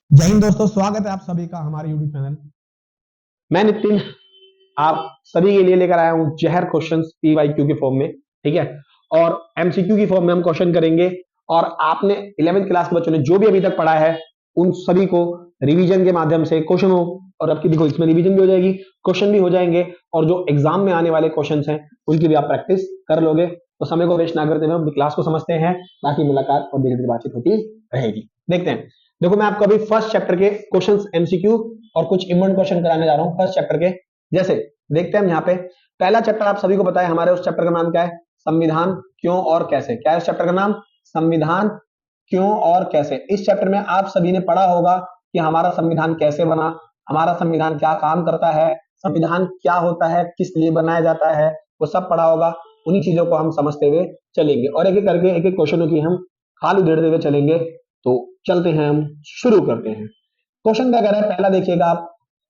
जय हिंद दोस्तों, स्वागत है आप सभी का हमारे यूट्यूब चैनल। मैं नितिन आप सभी के लिए लेकर आया हूं जहर क्वेश्चंस पीवाईक्यू के फॉर्म में। ठीक है, और एमसीक्यू की फॉर्म में हम क्वेश्चन करेंगे। और आपने 11वीं क्लास के बच्चों ने जो भी अभी तक पढ़ा है उन सभी को रिवीजन के माध्यम से क्वेश्चन हो, और आपकी देखो इसमें रिवीजन भी हो जाएगी, क्वेश्चन भी हो जाएंगे, और जो एग्जाम में आने वाले क्वेश्चन हैं उनकी भी आप प्रैक्टिस कर लोगे। तो समय को वेस्ट ना करते हुए हम क्लास को समझते हैं, बाकी मुलाकात और धीरे धीरे बातचीत होती रहेगी। देखते हैं। देखो, मैं आपको अभी फर्स्ट चैप्टर के क्वेश्चंस एमसीक्यू और कुछ इम्पोर्टेंट क्वेश्चन कराने जा रहा हूं फर्स्ट चैप्टर के। जैसे देखते हैं हम यहाँ पे पहला चैप्टर, आप सभी को पता है हमारे उस चैप्टर का नाम क्या है, संविधान क्यों और कैसे। क्या है उस चैप्टर का नाम? संविधान क्यों और कैसे। इस चैप्टर में आप सभी ने पढ़ा होगा कि हमारा संविधान कैसे बना, हमारा संविधान क्या काम करता है, संविधान क्या होता है, किस लिए बनाया जाता है, वो सब पढ़ा होगा। उन्हीं चीजों को हम समझते हुए चलेंगे और एक एक करके एक एक क्वेश्चनों की हम खाली उधेड़ते हुए चलेंगे। तो चलते हैं, हम शुरू करते हैं। क्वेश्चन क्या कह रहा है, पहला देखिएगा आप।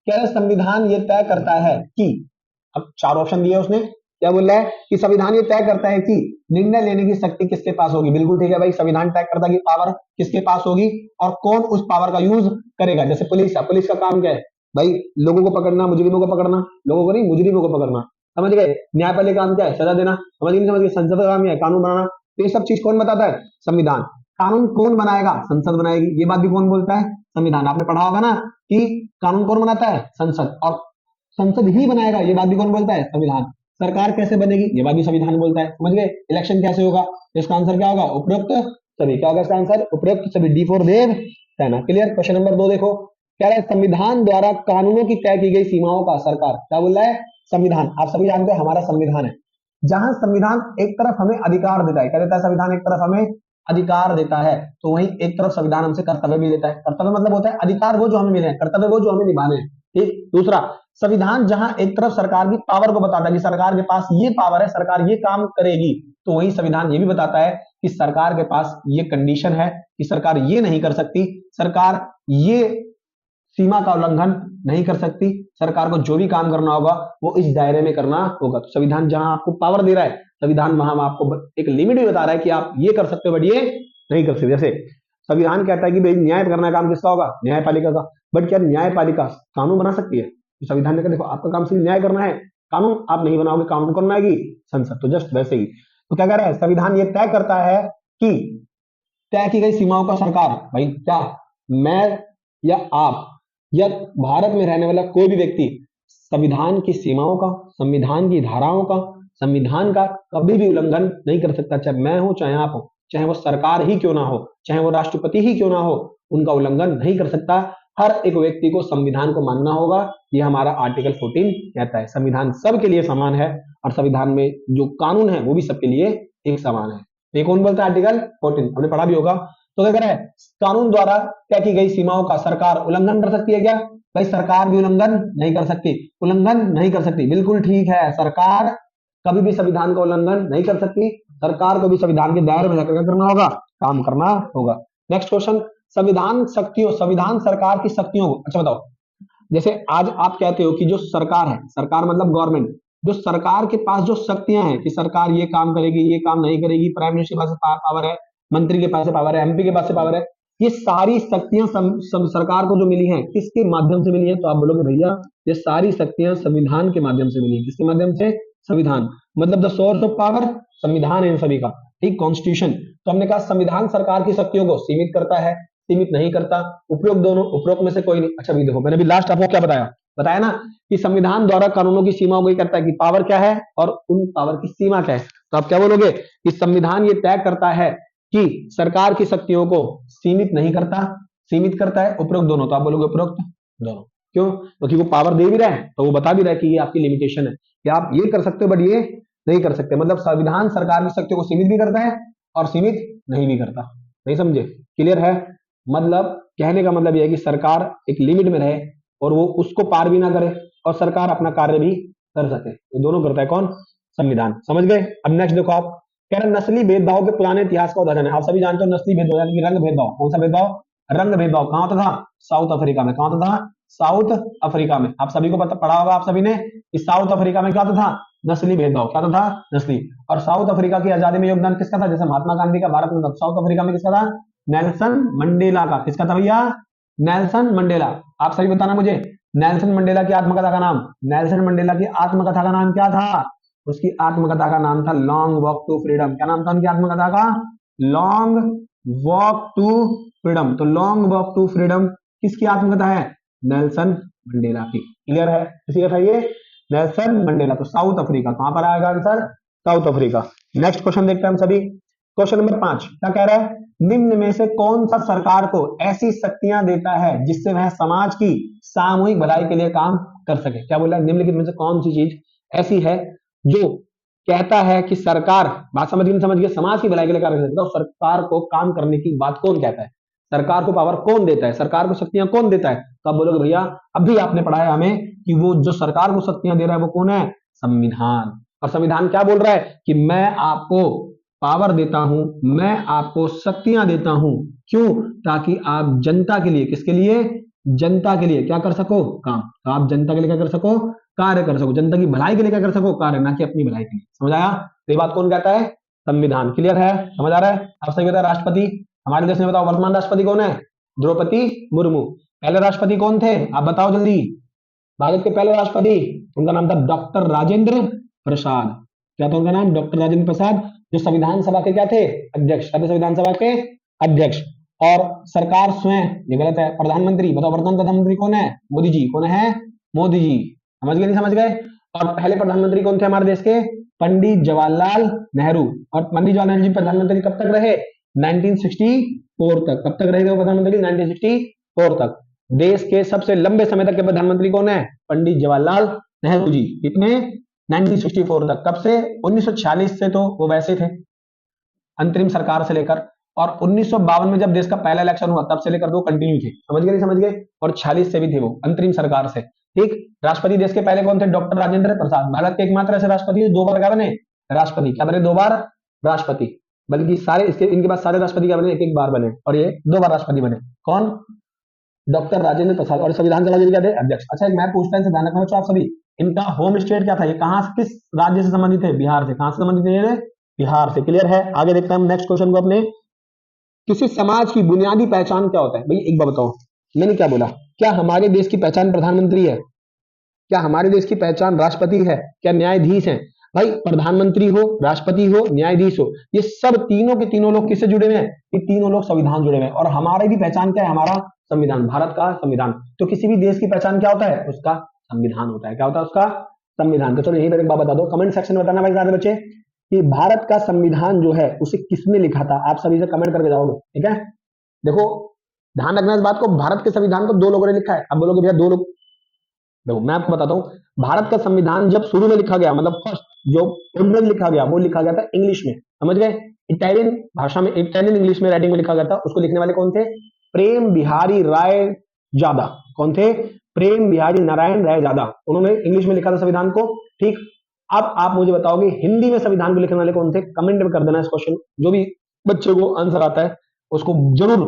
कह रहा है संविधान ये तय करता है कि, अब चार ऑप्शन दिए उसने, क्या बोल रहा है कि संविधान ये तय करता है कि निर्णय लेने की शक्ति किसके पास होगी। बिल्कुल ठीक है भाई, संविधान तय करता है कि पावर किसके पास होगी और कौन उस पावर का यूज करेगा। जैसे पुलिस है, पुलिस का काम क्या है भाई? लोगों को पकड़ना, मुजरिमों को पकड़ना, लोगों को नहीं मुजरिमों को पकड़ना, समझ गए। न्यायपालिका का काम क्या है? सजा देना, समझ गए, समझ गए। संसद का काम क्या है? कानून बनाना। तो ये सब चीज कौन बताता है? संविधान। कानून कौन बनाएगा? संसद बनाएगी। ये बात भी कौन बोलता है? संविधान। आपने पढ़ा होगा ना कि कानून कौन बनाता है? संसद। और संसद ही बनाएगा, ये बात भी कौन बोलता है? संविधान। सरकार कैसे बनेगी? ये बात भी संविधान बोलता है, समझ गए। इलेक्शन कैसे होगा? इसका आंसर क्या होगा? उपरोक्त सभी। क्या होगा इसका आंसर? उपरोक्त सभी। डी फॉर देव सेना। क्लियर। क्वेश्चन नंबर 2 देखो, कह रहा है संविधान द्वारा कानूनों की तय की गई सीमाओं का सरकार। क्या बोल रहा है? संविधान। आप सभी जानते हैं हमारा संविधान है, जहां संविधान एक तरफ हमें अधिकार देता है। क्या देता है संविधान? एक तरफ हमें अधिकार देता है, तो वहीं एक तरफ संविधान हमसे कर्तव्य भी लेता है। कर्तव्य मतलब होता है अधिकार वो जो हमें मिले हैं, कर्तव्य वो जो हमें निभाने हैं। ठीक। दूसरा, संविधान जहां एक तरफ सरकार की पावर को बताता है कि सरकार के पास ये पावर है, सरकार ये काम करेगी, तो वही संविधान ये भी बताता है कि सरकार के पास ये कंडीशन है कि सरकार ये नहीं कर सकती, सरकार ये सीमा का उल्लंघन नहीं कर सकती, सरकार को जो भी काम करना होगा वो इस दायरे में करना होगा। तो संविधान जहां आपको पावर दे रहा है, संविधान वहां आपको एक लिमिट भी बता रहा है कि आप ये कर सकते हो बट ये नहीं कर सकते। जैसे संविधान कहता है कि भाई न्याय करना काम किसका होगा? न्यायपालिका का। बट क्या न्यायपालिका कानून बना सकती है? तो संविधान ने कहा देखो आपका काम सिर्फ न्याय करना है, कानून आप नहीं बनाओगे। कानून कौन बनाएगी? संसद। तो जस्ट वैसे ही तो क्या कह रहा है, संविधान ये तय करता है कि तय की गई सीमाओं का सरकार, भाई क्या मैं या आप या भारत में रहने वाला कोई भी व्यक्ति संविधान की सीमाओं का, संविधान की धाराओं का, संविधान का कभी भी उल्लंघन नहीं कर सकता। चाहे मैं हूं चाहे आप हो, चाहे वो सरकार ही क्यों ना हो, चाहे वो राष्ट्रपति ही क्यों ना हो, उनका उल्लंघन नहीं कर सकता। हर एक व्यक्ति को संविधान को मानना होगा। यह हमारा आर्टिकल 14 कहता है। संविधान सबके लिए समान है और संविधान में जो कानून है वो भी सबके लिए एक समान है। ये कौन बोलता है? आर्टिकल 14 हमने पढ़ा भी होगा। तो क्या कह रहा है, कानून द्वारा तय की गई सीमाओं का सरकार उल्लंघन कर सकती है क्या? भाई सरकार भी उल्लंघन नहीं कर सकती। उल्लंघन नहीं कर सकती, बिल्कुल ठीक है। सरकार कभी भी संविधान का उल्लंघन नहीं कर सकती। सरकार को भी संविधान के दायरे में रहकर क्या करना होगा? काम करना होगा। नेक्स्ट क्वेश्चन, संविधान शक्तियों, संविधान सरकार की शक्तियों को, अच्छा बताओ। जैसे आज आप कहते हो कि जो सरकार है, सरकार मतलब गवर्नमेंट, जो सरकार के पास जो शक्तियां हैं कि सरकार ये काम करेगी, ये काम नहीं करेगी, प्राइम मिनिस्टर के पास पावर है, मंत्री के पास पावर है, एमपी के पास पावर है, ये सारी शक्तियां सरकार को जो मिली हैं किसके माध्यम से मिली है? तो आप बोलोगे भैया ये सारी शक्तियां संविधान के माध्यम से मिली है। किसके माध्यम से? संविधान। मतलब द सोर्स ऑफ पावर संविधान है इन सभी का। ठीक, कॉन्स्टिट्यूशन। तो हमने कहा संविधान सरकार की शक्तियों को सीमित करता है, सीमित नहीं करता। उपरोक्त दोनों, उपरोक्त में से कोई नहीं। अच्छा भी देखो, मैंने भी लास्ट आपको क्या बताया, बताया ना कि संविधान द्वारा कानूनों की सीमाओं को करता है कि पावर क्या है और उन पावर की सीमा क्या है। तो आप क्या बोलोगे कि संविधान ये तय करता है कि सरकार की शक्तियों को सीमित नहीं करता, सीमित करता है। उपरोक्त दोनों। तो आप बोलोगे उपरोक्त दोनों। क्यों? क्योंकि वो पावर दे भी रहा है तो वो बता भी रहा है कि ये आपकी लिमिटेशन है कि आप ये कर सकते हो बट ये नहीं कर सकते। मतलब संविधान सरकार की शक्तियों को सीमित भी करता है और सीमित नहीं भी करता। नहीं समझे? क्लियर है? मतलब कहने का मतलब यह है कि सरकार एक लिमिट में रहे और वो उसको पार भी ना करे और सरकार अपना कार्य भी कर सके। ये दोनों करता है कौन? संविधान। समझ गए? अब नेक्स्ट देखो आप, कह रहे नस्ली भेदभाव के पुराने इतिहास का उदाहरण है। आप सभी जानते हो नस्ली भेदभाव यानी कि रंग भेदभाव। कौन सा भेदभाव? रंग भेदभाव। कहां होता था? साउथ अफ्रीका में। कहां होता था? साउथ अफ्रीका में। आप सभी को पता पढ़ा होगा आप सभी ने कि साउथ अफ्रीका में क्या होता था? नस्ली भेदभाव। क्या होता था? नस्ली। और साउथ अफ्रीका की आजादी में योगदान किसका था? जैसे महात्मा गांधी का भारत में था, साउथ अफ्रीका में किसका था? नेल्सन मंडेला का। किसका था भैया? Nelson Mandela. आप सही बताना मुझे, नेल्सन मंडेला की आत्मकथा का नाम, नेल्सन मंडेला की आत्मकथा का नाम क्या था? उसकी आत्मकथा का नाम था लॉन्ग वॉक टू फ्रीडम। क्या नाम था उनकी आत्मकथा का? Long walk to freedom. तो लॉन्ग वॉक टू फ्रीडम किसकी आत्मकथा है? नेल्सन मंडेला की। क्लियर है? किसी का था ये? Nelson Mandela. तो साउथ अफ्रीका, कहां पर आएगा answer? South Africa. Next question देखते हैं हम सभी। क्वेश्चन नंबर 5 क्या कह रहा है? निम्न में से कौन सा सरकार को ऐसी शक्तियां देता है जिससे वह समाज की सामूहिक भलाई के लिए काम कर सके? क्या बोला? निम्नलिखित में से कौन सी चीज ऐसी है जो कहता है कि सरकार, बात समझ गए? समझ गए, समाज की भलाई के लिए कार्य करता है। तो सरकार को काम करने की बात कौन कहता है? सरकार को पावर कौन देता है? सरकार को शक्तियां कौन देता है? तो आप बोलोगे भैया अभी आपने पढ़ाया हमें कि वो जो सरकार को शक्तियां दे रहा है वो कौन है? संविधान। और संविधान क्या बोल रहा है? कि मैं आपको पावर देता हूं, मैं आपको शक्तियां देता हूं। क्यों? ताकि आप जनता के लिए, किसके लिए? जनता के लिए क्या कर सको? काम। तो आप जनता के लिए क्या कर सको? कार्य कर सको। जनता की भलाई के लिए क्या कर सको? कार्य, ना कि अपनी भलाई के लिए। समझ आया? तो ये बात कौन कहता है? संविधान। क्लियर है? समझ आ रहा है? आप सही बताया। राष्ट्रपति, हमारे देश में बताओ वर्तमान राष्ट्रपति कौन है? द्रौपदी मुर्मू। पहले राष्ट्रपति कौन थे? आप बताओ जल्दी। भारत के पहले राष्ट्रपति, उनका नाम था डॉक्टर राजेंद्र प्रसाद। क्या था उनका नाम? डॉक्टर राजेंद्र प्रसाद, जो संविधान सभा के क्या थे? अध्यक्ष। क्या थे संविधान सभा के? अध्यक्ष। और सरकार स्वयं, ये गलत है, प्रधानमंत्री। बताओ वर्तमान प्रधानमंत्री कौन है? मोदी जी। कौन है? मोदी जी। समझ गए नहीं समझ गए? और पहले प्रधानमंत्री कौन थे हमारे देश के? पंडित जवाहरलाल नेहरू। और पंडित जवाहरलाल नेहरू जी प्रधानमंत्री कब तक रहे? 1964 तक। कब तक रहे वो प्रधानमंत्री? 1964 तक। देश के सबसे लंबे समय तक के प्रधानमंत्री कौन है? पंडित जवाहरलाल नेहरू जी। कितने? 1964 तक। कब से? 1946 से तो वो वैसे थे अंतरिम सरकार से लेकर, और 1952 में जब देश का पहला इलेक्शन हुआ तब से लेकर वो कंटिन्यू थे। समझ गए नहीं समझ गए? और 46 से भी थे वो अंतरिम सरकार से। ठीक। राष्ट्रपति देश के पहले कौन थे? डॉक्टर राजेंद्र प्रसाद। भारत के एकमात्र ऐसे राष्ट्रपति दो बार क्या बने? राष्ट्रपति। क्या बने? दो बार राष्ट्रपति। बल्कि सारे इसके इनके पास सारे राष्ट्रपति क्या बने? एक एक बार बने, और ये दो बार राष्ट्रपति बने। कौन? डॉक्टर राजेंद्र प्रसाद। और संविधान सभा के क्या थे? अध्यक्ष। अच्छा एक मैं पूछता है, ध्यान रखना आप सभी, इनका होम स्टेट क्या था? ये कहां से, किस राज्य से संबंधित है? बिहार से। कहां से संबंधित है ये? बिहार से। क्लियर है? आगे देखते हैं हम नेक्स्ट क्वेश्चन को अपने। किसी समाज की बुनियादी पहचान क्या होता है? भाई एक बार बताओ, मैंने क्या बोला? क्या हमारे देश की पहचान प्रधानमंत्री है? क्या हमारे देश की पहचान राष्ट्रपति है? क्या न्यायाधीश है? भाई प्रधानमंत्री हो, राष्ट्रपति हो, न्यायाधीश हो, ये सब तीनों के तीनों लोग किससे जुड़े हुए हैं? ये तीनों लोग संविधान जुड़े हुए हैं। और हमारी भी पहचान क्या है? हमारा संविधान, भारत का संविधान। तो किसी भी देश की पहचान क्या होता है? उसका संविधान होता है। क्या होता है? उसका संविधान। तो चलो यही पर एक बात बता दो, कमेंट सेक्शन में बताना भाई सारे बच्चे कि भारत का संविधान जो है उसे किसने लिखा था? आप सभी से कमेंट करके जाओगे, ठीक है? देखो ध्यान रखना इस बात को, भारत के संविधान को दो लोगों ने लिखा है। अब बोलोगे भैया दो लोग, देखो मैं आपको बताता हूँ, भारत का संविधान जब शुरू में लिखा गया, मतलब फर्स्ट जो ओरिजिनल लिखा गया, वो लिखा गया था इंग्लिश में। समझ गए? इटालियन भाषा में, इटालियन इंग्लिश में राइटिंग में लिखा गया था। उसको लिखने वाले कौन थे? प्रेम बिहारी राय जादा। कौन थे? प्रेम बिहारी नारायण राय जादा। उन्होंने इंग्लिश में लिखा था संविधान को। ठीक। अब आप मुझे बताओगे हिंदी में संविधान को लिखने वाले कौन थे? कमेंट में कर देना इस क्वेश्चन, जो भी बच्चे को आंसर आता है उसको जरूर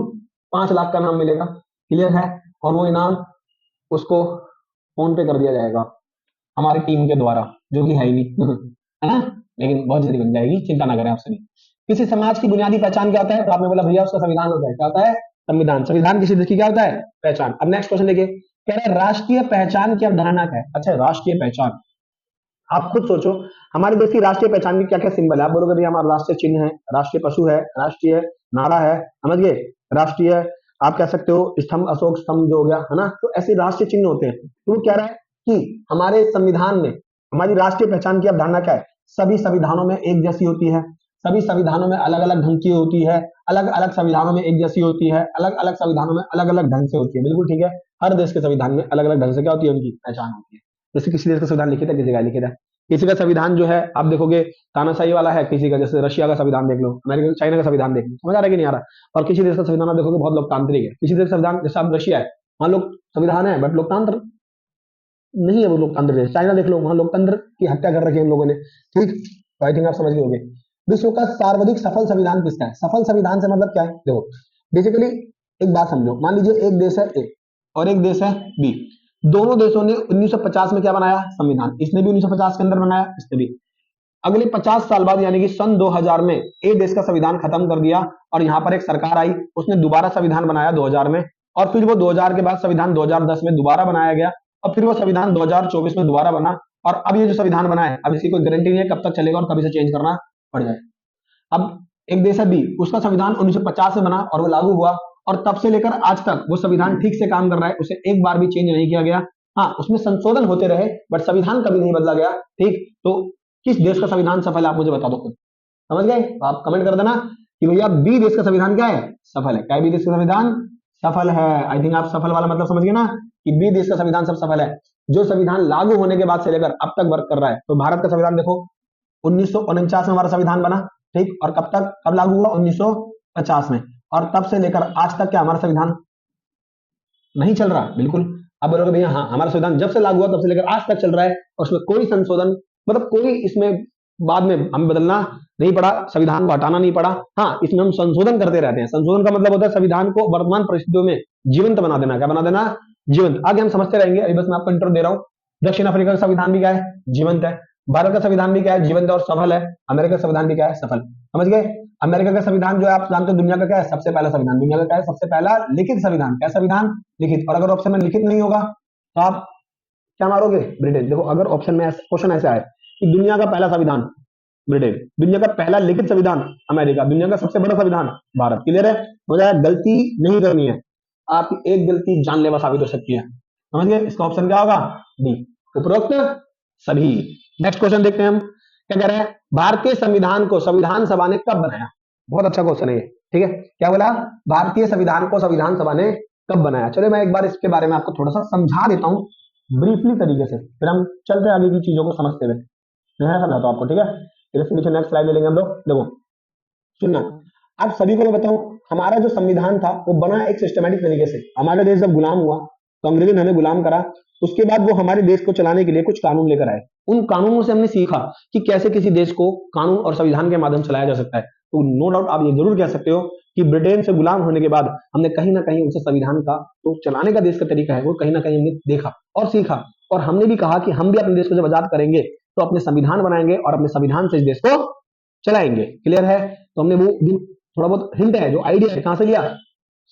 5 लाख का नाम मिलेगा। क्लियर है? और वो इनाम उसको फोन पे कर दिया जाएगा हमारी टीम के द्वारा, जो कि है ही नहीं है ना, लेकिन बहुत जल्दी बन जाएगी, चिंता ना करें आप सभी। किसी समाज की बुनियादी पहचान क्या होता है? तो आपने बोला भैया उसका संविधान होता है। क्या होता है? संविधान। संविधान किसी देश की क्या होता है? पहचान। अब नेक्स्ट क्वेश्चन देखिए, कह रहे हैं राष्ट्रीय पहचान की अवधारणा क्या है? अच्छा राष्ट्रीय पहचान, आप खुद सोचो हमारे देश की राष्ट्रीय पहचान की क्या क्या सिंबल है? आप बोलोगे भैया हमारा राष्ट्रीय चिन्ह है, राष्ट्रीय पशु है, राष्ट्रीय नारा है, समझ गए, राष्ट्रीय आप कह सकते हो स्तंभ, अशोक स्तंभ जो हो गया है ना, तो ऐसे राष्ट्रीय चिन्ह होते हैं। तो वो कह रहा है कि हमारे संविधान में हमारी राष्ट्रीय पहचान की अवधारणा क्या है? सभी संविधानों में एक जैसी होती है, सभी संविधानों में अलग अलग ढंग की होती है, अलग अलग संविधानों में एक जैसी होती है, अलग अलग संविधानों में अलग अलग ढंग से होती है। बिल्कुल ठीक है, हर देश के संविधान में अलग अलग ढंग से क्या होती है? उनकी पहचान होती है। जैसे किसी देश का संविधान लिखित है, किसी का लिखित है, किसी का संविधान जो है आप देखोगे तानाशाही वाला है, किसी का जैसे रशिया का संविधान देख लो, अमेरिका चाइना का संविधान देख लो, समझ आ रहा है कि नहीं आ रहा? और किसी देश का संविधान आप देखोगे बहुत लोकतांत्रिक है, किसी देश का संविधान जैसे आप रशिया है वहां लोग संविधान है बट लोकतंत्र नहीं है, वो लोकतंत्र देश। चाइना देख लो, वहां लोकतंत्र की हत्या कर रखी है हम लोगों ने। ठीक, तो आई थिंक आप समझ गए होंगे। विश्व का सर्वाधिक सफल संविधान किसका है? सफल संविधान से मतलब क्या है? देखो बेसिकली एक बात समझो, मान लीजिए एक देश है ए और एक देश है बी, दोनों देशों ने 1950 में क्या बनाया? संविधान। इसने भी 1950 के अंदर बनाया, इसने भी। अगले 50 साल बाद यानी कि सन 2000 में ए देश का संविधान खत्म कर दिया और यहां पर एक सरकार आई, उसने दोबारा संविधान बनाया 2000 में, और फिर वो 2000 के बाद संविधान 2010 में दोबारा बनाया गया, और फिर वो संविधान 2024 में दोबारा बना। और अब ये जो संविधान बना है, अब इसकी कोई गारंटी नहीं है कब तक चलेगा और कभी से चेंज करना पड़ जाए। अब एक देश है बी, उसका संविधान 1950 में बना और वो लागू हुआ, और तब से लेकर आज तक वो संविधान ठीक से काम कर रहा है, उसे एक बार भी चेंज नहीं किया गया। हाँ, उसमें संशोधन होते रहे बट संविधान कभी नहीं बदला गया। ठीक, तो किस देश का संविधान सफल है आप मुझे बता दो खुद, समझ गए? आप कमेंट कर देना कि भैया बी देश का संविधान क्या है, सफल है। क्या बी देश का संविधान सफल है? आई थिंक आप सफल वाला मतलब समझ गए ना, कि बी देश का संविधान सब सफल है, जो संविधान लागू होने के बाद से लेकर अब तक वर्क कर रहा है। तो भारत का संविधान देखो 1949 में हमारा संविधान बना, ठीक, और कब तक, कब लागू हुआ? 1950 में, और तब से लेकर आज तक क्या हमारा संविधान नहीं चल रहा? बिल्कुल। अब बोलोगे भैया हाँ हमारा संविधान जब से लागू हुआ तब से लेकर आज तक चल रहा है, और उसमें कोई संशोधन मतलब कोई इसमें बाद में हमें बदलना नहीं पड़ा, संविधान को हटाना नहीं पड़ा। हाँ, इसमें हम संशोधन करते रहते हैं। संशोधन का मतलब होता है संविधान को वर्तमान परिस्थितियों में जीवंत बना देना। क्या बना देना? जीवंत। आगे हम समझते रहेंगे, अभी बस मैं आपको इंट्रो दे रहा हूँ। दक्षिण अफ्रीका का संविधान भी क्या है? जीवंत है। भारत का संविधान भी क्या है? जीवंत और सफल है। अमेरिका का संविधान भी क्या है? सफल। समझ गए? अमेरिका का संविधान जो है आप जानते हो दुनिया का क्या है? सबसे पहला संविधान। दुनिया का क्या है? सबसे पहला लिखित संविधान। क्या संविधान? लिखित। और अगर ऑप्शन में लिखित नहीं होगा तो आप क्या मारोगे? ब्रिटेन। देखो अगर ऑप्शन में क्वेश्चन ऐसा है कि दुनिया का पहला संविधान ब्रिटेन, दुनिया का पहला लिखित संविधान अमेरिका, दुनिया का सबसे बड़ा संविधान भारत। क्लियर है? मुझे गलती नहीं करनी है, आपकी एक गलती जानलेवा साबित हो सकती है। समझ गए? इसका ऑप्शन क्या होगा? डी, उपरोक्त सभी। नेक्स्ट क्वेश्चन देखते हैं हम, क्या कह रहे हैं? भारतीय संविधान को संविधान सभा ने कब बनाया? बहुत अच्छा क्वेश्चन है ये। ठीक है, क्या बोला? भारतीय संविधान को संविधान सभा ने कब बनाया? चलो मैं एक बार इसके बारे में आपको थोड़ा सा समझा देता हूँ ब्रीफली तरीके से, फिर हम चलते आगे की चीजों को समझते हुए। मैं समझाता हूँ आपको, ठीक है? फिर इसके पीछे नेक्स्ट स्लाइड ले लेंगे हम लोग। देखो सुनना, आप सभी को मैं बताऊं, हमारा जो संविधान था वो बना एक सिस्टमेटिक तरीके से। हमारा देश जब गुलाम हुआ तो अंग्रेजों ने हमें गुलाम करा, उसके बाद वो हमारे देश को चलाने के लिए कुछ कानून लेकर आए। उन कानूनों से हमने सीखा कि कैसे किसी देश को कानून और संविधान के माध्यम से चलाया जा सकता है। तो नो डाउट आप ये जरूर कह सकते हो कि ब्रिटेन से गुलाम होने के बाद हमने कहीं ना कहीं उनसे संविधान का तो चलाने का देश का तरीका है वो कहीं ना कहीं हमने देखा और सीखा, और हमने भी कहा कि हम भी अपने देश को जब आजाद करेंगे तो अपने संविधान बनाएंगे और अपने संविधान से इस देश को चलाएंगे। क्लियर है? तो हमने वो थोड़ा बहुत हिंट है, जो आइडिया है कहां से लिया?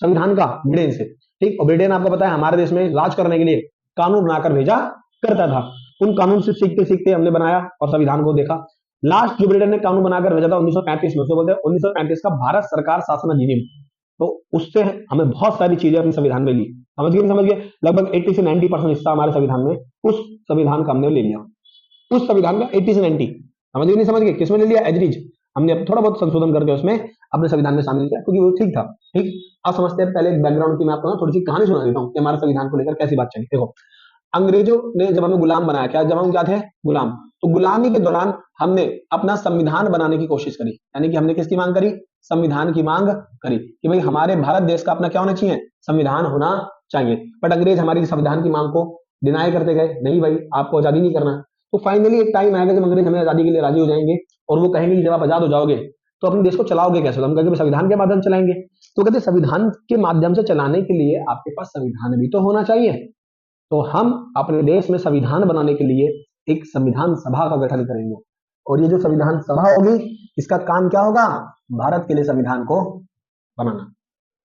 संविधान का, ब्रिटेन से। ठीक, और ब्रिटेन आपको पता है हमारे देश में राज करने के लिए कानून बनाकर भेजा करता था। उन कानून से सीखते सीखते हमने बनाया और संविधान को देखा। लास्ट जो ब्रिटेन ने कानून बनाकर भेजा था 1935 में, उसे बोलते हैं 1935 का भारत सरकार शासन अधिनियम। तो उससे हमें बहुत सारी चीजें अपने संविधान में ली। समझ गए? समझ गए? लगभग 80 से 90% हिस्सा हमारे संविधान में उस संविधान का हमने ले लिया। उस संविधान का 80 से 90 समझ गए? नहीं समझ गए? किसमें ले लिया? एजरीज। हमने थोड़ा बहुत संशोधन करके उसमें अपने संविधान में शामिल किया क्योंकि वो ठीक था। ठीक, आप समझते हैं। पहले एक बैकग्राउंड की मैं आपको थोड़ी सी कहानी सुना देता हूँ कि हमारे संविधान को लेकर कैसी बात चली। देखो, अंग्रेजों ने जब हमें गुलाम बनाया, क्या जब हम क्या थे? गुलाम। तो गुलामी के दौरान हमने अपना संविधान बनाने की कोशिश करी, यानी कि हमने किसकी मांग करी? संविधान की मांग करी कि भाई हमारे भारत देश का अपना क्या होना चाहिए? संविधान होना चाहिए। बट अंग्रेज हमारी संविधान की मांग को डिनाई करते गए, नहीं भाई आपको आजादी नहीं करना। तो फाइनली एक टाइम आएगा जब अंग्रेज हमें आजादी के लिए राजी हो जाएंगे और वो कहेंगे कि जब आप आजाद हो जाओगे तो अपने देश को चलाओगे कैसे? तो हम कहेंगे संविधान के माध्यम चलाएंगे। तो कहते संविधान के माध्यम से चलाने के लिए आपके पास संविधान भी तो होना चाहिए। तो हम अपने देश में संविधान बनाने के लिए एक संविधान सभा का गठन करेंगे, और ये जो संविधान सभा होगी इसका काम क्या होगा? भारत के लिए संविधान को बनाना।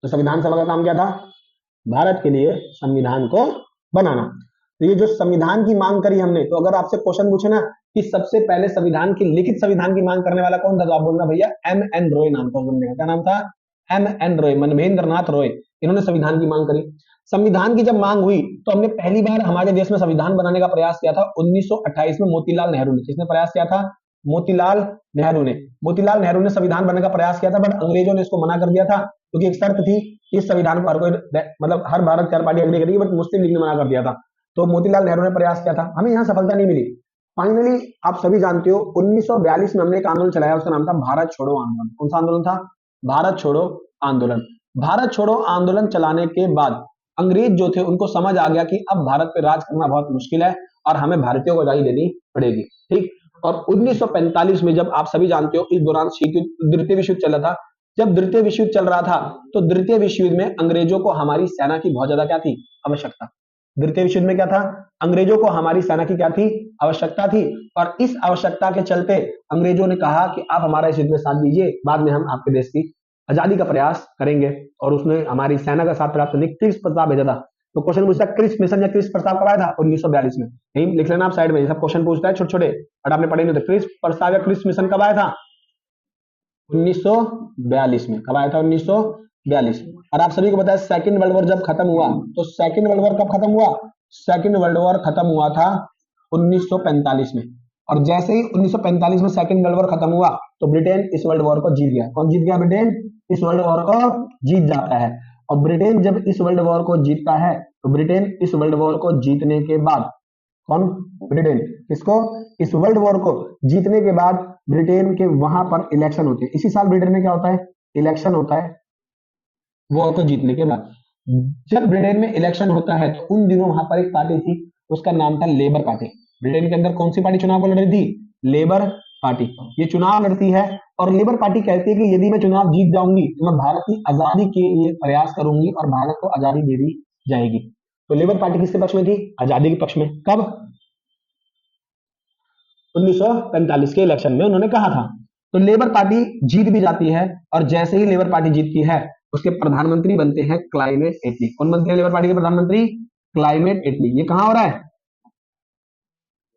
तो संविधान सभा का काम क्या था? भारत के लिए संविधान को बनाना। तो ये जो संविधान की मांग करी हमने, तो अगर आपसे क्वेश्चन पूछे ना कि सबसे पहले संविधान की लिखित संविधान की मांग करने वाला कौन था, तो आप बोलना भैया M.N. रॉय नाम था बंदे का। क्या नाम था? M.N. रॉय, मनवेंद्र नाथ रॉय। इन्होंने संविधान की मांग करी। संविधान की जब मांग हुई तो हमने पहली बार हमारे देश में संविधान बनाने का प्रयास किया था 1928 में मोतीलाल नेहरू ने। किसने प्रयास किया था? मोतीलाल नेहरू ने। मोतीलाल नेहरू ने संविधान बनाने का प्रयास किया था, बट अंग्रेजों ने इसको मना कर दिया था क्योंकि एक शर्त थी कि इस संविधान को हर कोई मतलब हर भारत चार पार्टी एग्री करेगी, बट मुस्लिम लीग ने मना कर दिया था। तो मोतीलाल नेहरू ने प्रयास किया था, हमें यहाँ सफलता नहीं मिली। फाइनली आप सभी जानते हो 1942 में हमने एक आंदोलन चलाया, उसका नाम था भारत छोड़ो आंदोलन। कौन सा आंदोलन था? भारत छोड़ो आंदोलन। भारत छोड़ो आंदोलन चलाने के बाद अंग्रेज जो थे उनको समझ आ गया कि अब भारत पे राज करना बहुत मुश्किल है और हमें भारतीयों को आजादी देनी पड़ेगी। ठीक, और 1945 में जब आप सभी जानते हो इस दौरान द्वितीय विश्व युद्ध चल रहा था। जब द्वितीय विश्व युद्ध चल रहा था तो द्वितीय विश्व युद्ध में अंग्रेजों को हमारी सेना की बहुत ज्यादा क्या थी? आवश्यकता। द्वितीय विश्व युद्ध में क्या था? अंग्रेजों को हमारी सेना की क्या थी? आवश्यकता थी। और इस आवश्यकता के चलते अंग्रेजों ने कहा कि आप हमारा इस युद्ध में साथ दीजिए, बाद में हम आपके देश की आजादी का प्रयास करेंगे और उसने हमारी सेना का साथ प्राप्त करने क्रिप्स प्रस्ताव भेजा था। तो क्वेश्चन पूछता है क्रिप्स मिशन या क्रिप्स प्रस्ताव कब आया था? 1942 में। यही लिख लेना आप साइड में, ये सब क्वेश्चन पूछता है छोटे छोटे, बट आपने पढ़े नहीं। तो क्रिप्स प्रस्ताव या क्रिप्स मिशन कब आया था? 1942 में। कब आया था? 1942। और आप सभी को पता है सेकंड वर्ल्ड वॉर जब खत्म हुआ, तो सेकंड वर्ल्ड वॉर कब खत्म हुआ? सेकंड वर्ल्ड वॉर खत्म हुआ था 1945 में। और जैसे ही 1945 में सेकंड वर्ल्ड वॉर खत्म हुआ, तो ब्रिटेन इस वर्ल्ड वॉर को जीत गया। कौन जीत गया? ब्रिटेन इस वर्ल्ड वॉर को जीत जाता है। और ब्रिटेन जब इस वर्ल्ड वॉर को जीतता है, तो ब्रिटेन इस वर्ल्ड वॉर को जीतने के बाद, कौन? ब्रिटेन। किसको? इस वर्ल्ड वॉर को जीतने के बाद ब्रिटेन के वहां पर इलेक्शन होते हैं। इसी साल ब्रिटेन में क्या होता है? इलेक्शन होता है वॉर को जीतने के बाद। जब ब्रिटेन में इलेक्शन होता है, तो उन दिनों वहां पर एक पार्टी थी, उसका नाम था लेबर पार्टी। ब्रिटेन के अंदर कौन सी पार्टी चुनाव को लड़ रही थी? Labour party. ये चुनाव लड़ती है और लेबर पार्टी कहती है कि यदि मैं चुनाव जीत जाऊंगी तो मैं भारत की आजादी के लिए प्रयास करूंगी और भारत को आजादी दे दी जाएगी। तो लेबर पार्टी किसके पक्ष में थी? आजादी के पक्ष में। कब? 1945 के इलेक्शन में उन्होंने कहा था। तो लेबर पार्टी जीत भी जाती है, और जैसे ही लेबर पार्टी जीतती है, उसके प्रधानमंत्री बनते हैं क्लाइमेट एटली। कौन बनते हैं लेबर पार्टी के प्रधानमंत्री? क्लाइमेट एटली। ये कहां हो रहा है?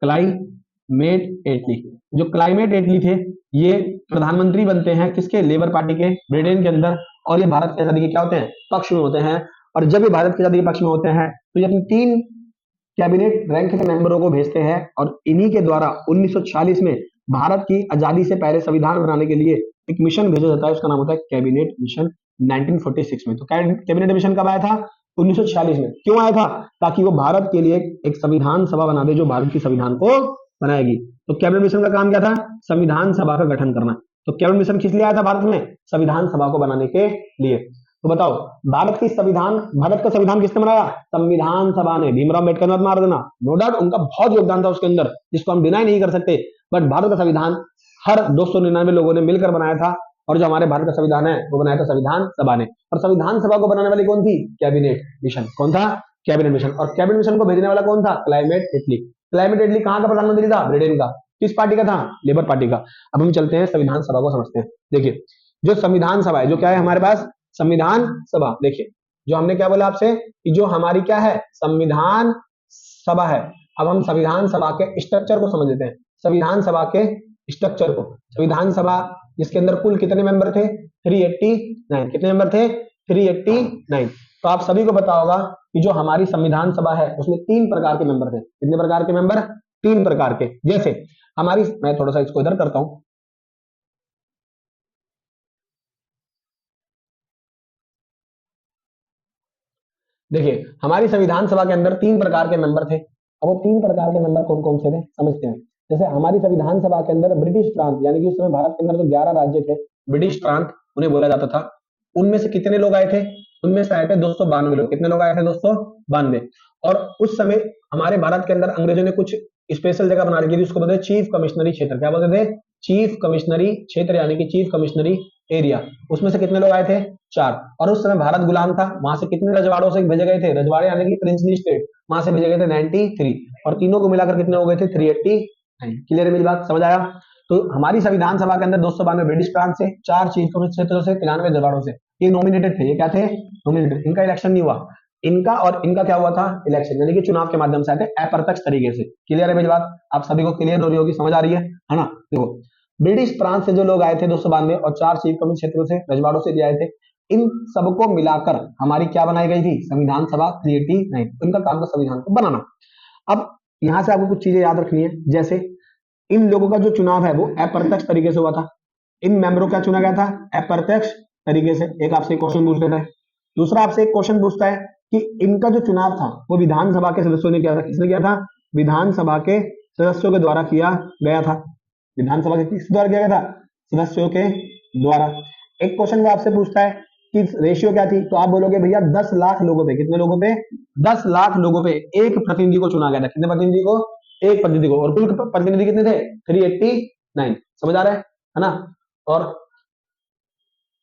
क्लाइमेट एटली। जो क्लाइमेट एटली थे, ये प्रधानमंत्री बनते हैं किसके? लेबर पार्टी के, ब्रिटेन के अंदर। और ये भारत की आजादी के क्या होते हैं? पक्ष में होते हैं। और जब ये भारत की आजादी के पक्ष में होते हैं, तो ये अपनी 3 कैबिनेट रैंक के मेंबरों को भेजते हैं, और इन्हीं के द्वारा 1946 में भारत की आजादी से पहले संविधान बनाने के लिए एक मिशन भेजा जाता है। उसका नाम होता है कैबिनेट मिशन 1946 में। तो कैबिनेट मिशन कब आया था? 1946 में। क्यों आया था? ताकि वो भारत के लिए एक संविधान सभा बना दे जो भारत की संविधान को बनाएगी। तो कैबिनेट मिशन का काम क्या था? संविधान सभा का गठन करना। तो कैबिनेट मिशन किस लिए आया था भारत में? संविधान सभा को बनाने के लिए। तो बताओ, भारत का संविधान किसने बनाया? संविधान सभा ने। भीमराव अम्बेडकर मत मार देना, नो डाउट उनका बहुत योगदान था उसके अंदर, जिसको हम डिनाई नहीं कर सकते। बट भारत का संविधान हर 299 लोगों ने मिलकर बनाया था, और जो हमारे भारत का संविधान है वो बनाया था संविधान सभा ने। और संविधान सभा को बनाने वाली कौन थी? Cabinet mission. कौन था? Cabinet mission. और कैबिनेट मिशन को भेजने वाला कौन था? क्लाइमेट एटली। क्लाइमेट एटली कहां का प्रधानमंत्री था? ब्रिटेन का। किस पार्टी का था? लेबर पार्टी का। अब हम चलते हैं संविधान सभा को समझते हैं। देखिए, जो संविधान सभा है, जो क्या है हमारे पास? संविधान सभा। देखिए, जो हमने क्या बोला आपसे कि जो हमारी क्या है? संविधान सभा है। अब हम संविधान सभा के स्ट्रक्चर को समझ लेते हैं। संविधान सभा के स्ट्रक्चर को। संविधान सभा जिसके अंदर कुल कितने मेंबर थे? 389। कितने मेंबर थे? 389। तो आप सभी को पता होगा कि जो हमारी संविधान सभा है उसमें 3 प्रकार के मेंबर थे। कितने प्रकार के मेंबर? 3 प्रकार के। जैसे हमारी, मैं थोड़ा सा इसको इधर करता हूं। देखिए, हमारी संविधान सभा के अंदर 3 प्रकार के मेंबर थे। अब वो 3 प्रकार के मेंबर कौन कौन से थे समझते हैं। जैसे हमारी संविधान सभा के अंदर ब्रिटिश प्रांत, यानी कि उस समय भारत के अंदर जो 11 राज्य थे, ब्रिटिश प्रांत उन्हें बोला जाता था, उनमें से कितने लोग आए थे? उनमें से आए थे 292 लोग। कितने लोग आए थे? 292। और उस समय हमारे भारत के अंदर अंग्रेजों ने कुछ स्पेशल जगह बना रखी थी, उसको बोलते हैं चीफ कमिश्नरी क्षेत्र। क्या बोलते थे? चीफ कमिश्नरी क्षेत्र, यानी कि चीफ कमिश्नरी एरिया। उसमें से कितने लोग आए थे? 4। और उस समय भारत गुलाम था, वहां से कितने रजवाड़ों से भेजे गए थे? रजवाड़े यानी कि प्रिंसली स्टेट, वहां से भेजे गए थे 93। और तीनों को मिलाकर कितने हो गए थे? 389। क्लियर है मेरी बात? समझ आया? तो हमारी संविधान सभा के अंदर 292 ब्रिटिश प्रांत से, 4 चीफ कमिश्नरी क्षेत्रों से, 93 रजवाड़ों से। ये नॉमिनेटेड थे। ये क्या थे? नॉमिनेटेड। इनका इलेक्शन नहीं हुआ। इनका और इनका क्या हुआ था? इलेक्शन, यानी कि चुनाव के माध्यम से आए थे, अप्रत्यक्ष तरीके से। क्लियर है मेरी बात? आप सभी को क्लियर हो रही होगी, समझ आ रही है ना? देखो, ब्रिटिश प्रांत से जो लोग आए थे 292, और 4 चीफ कमिश्नरी क्षेत्रों से, रजवाड़ों से भी आए थे, इन सबको मिलाकर हमारी क्या बनाई गई थी? संविधान सभा 389। इनका काम था संविधान को बनाना। अब यहां से आपको कुछ चीजें याद रखनी है। जैसे इन लोगों का जो चुनाव है वो अप्रत्यक्ष तरीके से हुआ था। इन मेंबरों का चुना गया था अप्रत्यक्ष तरीके से। एक आपसे क्वेश्चन पूछ लेता है। दूसरा आपसे एक क्वेश्चन पूछता है कि इनका जो चुनाव था वो विधानसभा के सदस्यों ने किया था। किसने किया था? विधानसभा के सदस्यों के द्वारा किया गया था। विधानसभा के किस द्वारा किया गया था? सदस्यों के द्वारा। एक क्वेश्चन वो आपसे पूछता है कि रेशियो क्या थी, तो आप बोलोगे भैया 10 लाख लोगों पे, कितने लोगों पे? 10 लाख लोगों पे एक प्रतिनिधि को चुना गया था। कितने प्रतिनिधि को? एक प्रतिनिधि को। और कुल प्रतिनिधि कितने थे? 389। समझ आ रहा है ना? और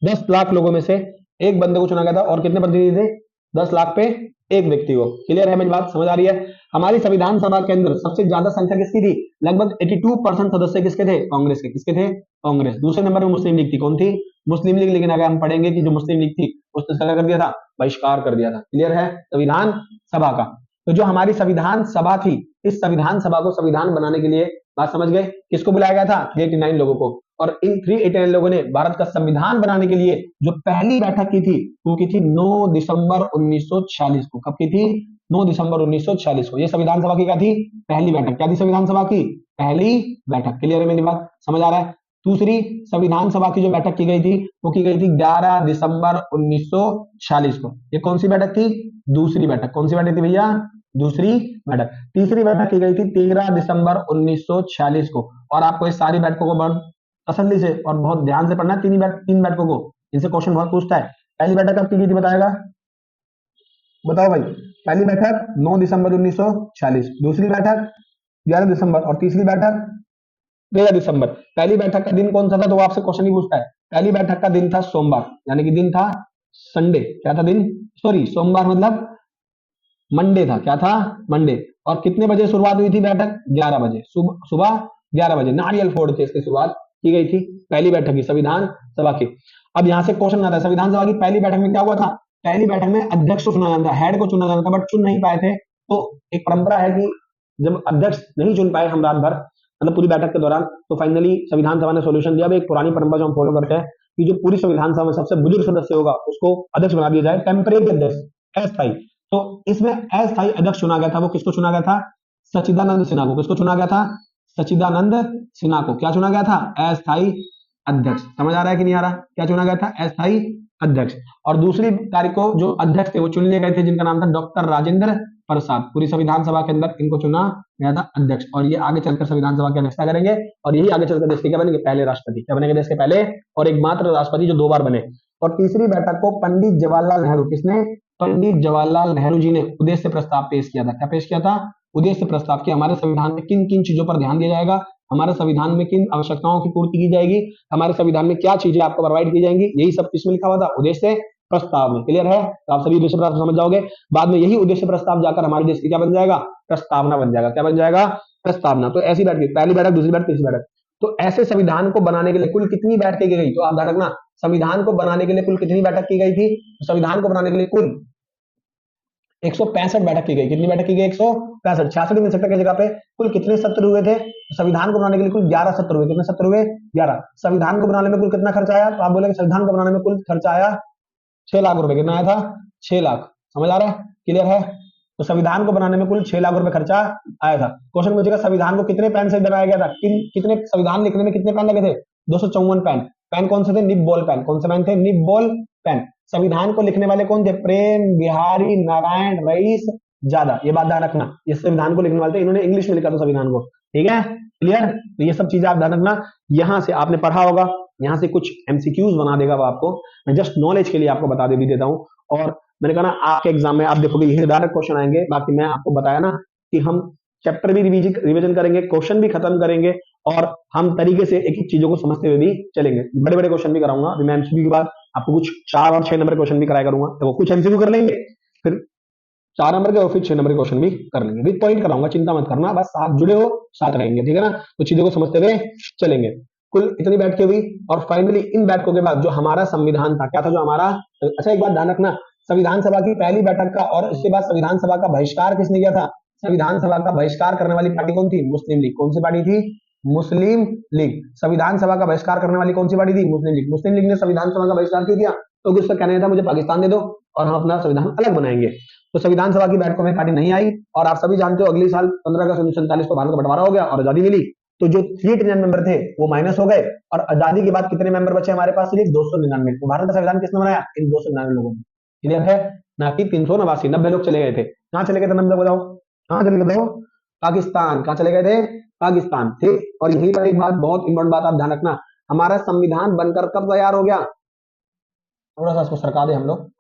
10 लाख लोगों में से एक बंदे को चुना गया था, और कितने प्रतिनिधि थे? 10 लाख पे एक व्यक्ति को। क्लियर है मेरी बात? समझ आ रही है? हमारी संविधान सभा के अंदर सबसे ज्यादा संख्या किसकी थी? लगभग 82% सदस्य किसके थे? कांग्रेस के। किसके थे? कांग्रेस। दूसरे नंबर में मुस्लिम लीग थी। कौन थी? मुस्लिम लीग, लेकिन अगर हम पढ़ेंगे कि जो मुस्लिम लीग थी उसने क्या कर दिया था, बहिष्कार कर दिया था। क्लियर है संविधान सभा का। तो जो हमारी संविधान सभा थी, इस संविधान सभा को संविधान बनाने के लिए, बात समझ गए, किसको बुलाया गया था, 389 लोगों को। और इन 389 लोगों ने भारत का संविधान बनाने के लिए जो पहली बैठक की थी वो की थी 9 दिसंबर 1946 को। कब की थी, 9 दिसंबर 1946 को। ये संविधान सभा की क्या थी, पहली बैठक। क्या थी संविधान सभा की पहली बैठक। क्लियर है मेरी बात, समझ आ रहा है। दूसरी संविधान सभा की जो बैठक की गई थी वो की गई थी 11 दिसंबर 1946 को। ये कौन सी बैठक थी, दूसरी बैठक। कौन सी बैठक थी भैया, दूसरी बैठक। तीसरी बैठक की गई थी 13 दिसंबर 1946 को। और आपको इस सारी बैठकों को बहुत तसल्ली से और बहुत ध्यान से पढ़ना है, तीन बैठकों को, इनसे क्वेश्चन बहुत पूछता है। पहली बैठक कब की गई थी बताएगा, बताओ भाई। पहली बैठक 9 दिसंबर 1946, दूसरी बैठक 11 दिसंबर, और तीसरी बैठक 13 दिसंबर। पहली बैठक का दिन कौन सा था, तो वो आपसे क्वेश्चन ही पूछता है। पहली बैठक का दिन था सोमवार, यानी कि दिन था संडे। क्या था दिन, सॉरी सोमवार मतलब मंडे था। क्या था, मंडे। और कितने बजे शुरुआत हुई थी बैठक, 11 बजे, सुबह 11 बजे नारियल फोड़ के इसकी शुरुआत की गई थी पहली बैठक की, संविधान सभा की। अब यहां से क्वेश्चन आता है, संविधान सभा की पहली बैठक में क्या हुआ था, पहली बैठक में अध्यक्ष को चुना जाना था, हेड को चुना जाना था, बट चुन नहीं पाए थे। तो एक परंपरा है कि जब अध्यक्ष नहीं चुन पाए हम रात भर, मतलब पूरी बैठक के दौरान, तो फाइनली संविधान सभा ने सोल्यूशन दिया। एक पुरानी परंपरा जो हम फॉलो करते हैं कि जो पूरी संविधान सभा में सबसे बुजुर्ग सदस्य होगा उसको अध्यक्ष बना दिया जाए, टेम्परेरी अध्यक्ष, अस्थायी। तो इसमें अस्थायी अध्यक्ष चुना गया था, वो किसको चुना गया था, सच्चिदानंद सिन्हा को। किसको चुना गया था, सच्चिदानंद सिन्हा को। क्या चुना गया था, अस्थायी अध्यक्ष। समझ आ रहा है कि नहीं आ रहा, क्या चुना गया था, अस्थायी अध्यक्ष। और दूसरी तारीख को जो अध्यक्ष थे वो चुन लिए गए थे, जिनका नाम था डॉक्टर राजेंद्र प्रसाद। पूरी संविधान सभा के अंदर इनको चुना गया था अध्यक्ष, और ये आगे चलकर संविधान सभा की अध्यक्षता करेंगे, और यही आगे चलकर देश के क्या बनेंगे, पहले राष्ट्रपति। क्या बनेंगे, देश के पहले और एकमात्र राष्ट्रपति जो 2 बार बने। और तीसरी बैठक को पंडित जवाहरलाल नेहरू, किसने, पंडित जवाहरलाल नेहरू जी ने उद्देश्य प्रस्ताव पेश किया था। क्या पेश किया था, उद्देश्य प्रस्ताव, कि हमारे संविधान में किन किन चीजों पर ध्यान दिया जाएगा, हमारे संविधान में किन आवश्यकताओं की पूर्ति की जाएगी, हमारे संविधान में क्या चीजें आपको प्रोवाइड की जाएंगी, यही सब किसमें लिखा हुआ था, उद्देश्य प्रस्ताव में। क्लियर है, तो आप सभी उद्देश्य प्रस्ताव समझ जाओगे। बाद में यही उद्देश्य प्रस्ताव जाकर हमारे देश की क्या बन जाएगा, प्रस्तावना बन जाएगा। क्या बन जाएगा, प्रस्तावना। तो ऐसी बैठक, पहली बैठक, दूसरी बैठक, तीसरी बैठक। तो ऐसे संविधान को बनाने के लिए कुल कितनी बैठकें की गई, तो आप ध्यान रखना, संविधान को बनाने के लिए कुल कितनी बैठक की गई थी, संविधान को बनाने के लिए कुल 165 बैठक की गई। कितनी बैठक की गई, 165। 66 में सत्तर की जगह पे कुल कितने सत्र हुए थे, संविधान को बनाने के लिए कुल 11 सत्र हुए। कितने सत्र हुए, 11। संविधान को बनाने में कुल कितना खर्चा आया, तो आप बोलेंगे संविधान को बनाने में कुल खर्चा आया 6 लाख रुपए। कितना आया था, 6 लाख। समझ आ रहा है, क्लियर है। तो संविधान को बनाने में कुल 6 लाख रुपए खर्चा आया था। क्वेश्चन पूछेगा संविधान को कितने पेन से बनाया गया था, कितने संविधान लिखने में कितने पेन लगे थे, 254 पेन। पेन कौन से थे, निब बॉल पेन। कौन से पेन थे, निब बॉल पेन। संविधान को लिखने वाले कौन थे, प्रेम बिहारी नारायण रईस ज्यादा। ये बात ध्यान रखना, ये संविधान को लिखने वाले थे, इन्होंने इंग्लिश में लिखा था संविधान को। ठीक है, क्लियर। तो ये सब चीजें आप ध्यान रखना। यहां से आपने पढ़ा होगा, यहां से कुछ एमसीक्यूज बना देगा वो आपको। मैं जस्ट नॉलेज के लिए आपको बता दे भी देता हूं। और मैंने कहा ना, आपके एग्जाम में आप देखोगे यही डायरेक्ट क्वेश्चन आएंगे। बाकी मैं आपको बताया ना कि हम चैप्टर भी रिवीजन करेंगे, क्वेश्चन भी खत्म करेंगे, और हम तरीके से एक एक चीजों को समझते हुए भी चलेंगे। बड़े बड़े क्वेश्चन भी कराऊंगा। अभी मैं एमसीक्यू के बाद आपको कुछ 4 और 6 नंबर क्वेश्चन भी कराया करूंगा। तो कुछ एमसीक्यू कर लेंगे, फिर 4 नंबर के, और फिर 6 नंबर के क्वेश्चन भी कर लेंगे। विद पॉइंट कराऊंगा, चिंता मत करना, बस आप जुड़े हो, साथ रहेंगे। ठीक है ना, तो चीजों को समझते हुए चलेंगे। कुल इतनी बैठकें हुई, और फाइनली इन बैठकों के बाद जो हमारा संविधान था, क्या था जो हमारा, अच्छा एक बात ध्यान रखना, संविधान सभा की पहली बैठक का और इसके बाद संविधान सभा का बहिष्कार किसने किया था, संविधान सभा का बहिष्कार करने वाली पार्टी कौन थी, मुस्लिम लीग। कौन सी पार्टी थी, मुस्लिम लीग। संविधान सभा का बहिष्कार करने वाली कौन सी पार्टी थी, मुस्लिम लीग। मुस्लिम लीग ने संविधान सभा का बहिष्कार क्यों किया, तो उसका कहना था मुझे पाकिस्तान दे दो और हम अपना संविधान अलग बनाएंगे। तो संविधान सभा की बैठकों में पार्टी नहीं आई, और आप सभी जानते हो अगले साल 15 अगस्त 1947 को भारत का बंटवारा हो गया और आजादी मिली। तो जो 389 मेंबर थे वो माइनस हो गए, और आजादी के बाद कितने मेंबर बचे हमारे पास, सिर्फ 299। तो भारत का संविधान किसने बनाया, इन 299 लोगों ने। क्लियर है, ना कि 389। 90 लोग चले गए थे। कहां चले गए थे 90 बताओ, कहां चले गए थे, पाकिस्तान। कहां चले गए थे, पाकिस्तान। ठीक, और यही पर एक बात, बहुत इंपॉर्टेंट बात आप ध्यान रखना, हमारा संविधान बनकर कब तैयार हो गया, थोड़ा सा इसको सरका दे हम लोग।